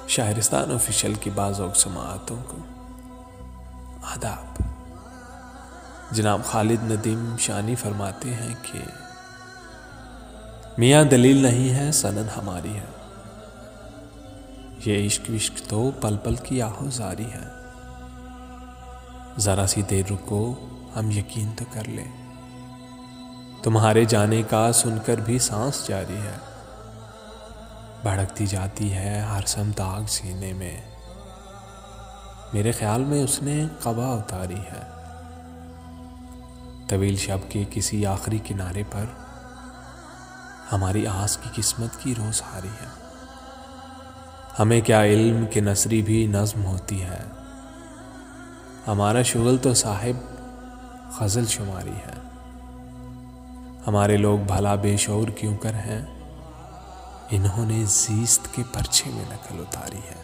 शायरिस्तान official की बाज़ समाअतों को आदाब। जनाब खालिद नदीम शानी फरमाते हैं कि मियाँ दलील नहीं है सनद हमारी है, ये इश्क विश्क तो पल पल की आहो जारी है। ज़रा सी देर रुको हम यकीन तो कर लें, तुम्हारे जाने का सुनकर भी सांस जारी है। भड़कती जाती है हर समत आग सीने में, मेरे ख्याल में उसने क़बा उतारी है। तवील शब के किसी आखिरी किनारे पर हमारी आस की किस्मत की रोज़ हारी है। हमें क्या इल्म के नसरी भी नज़्म होती है, हमारा शुगल तो साहिब ग़ज़ल शुमारी है। हमारे लोग भला बेशऊर क्यों कर हैं, इन्होंने ज़ीस्त के परछे में नकल उतारी है।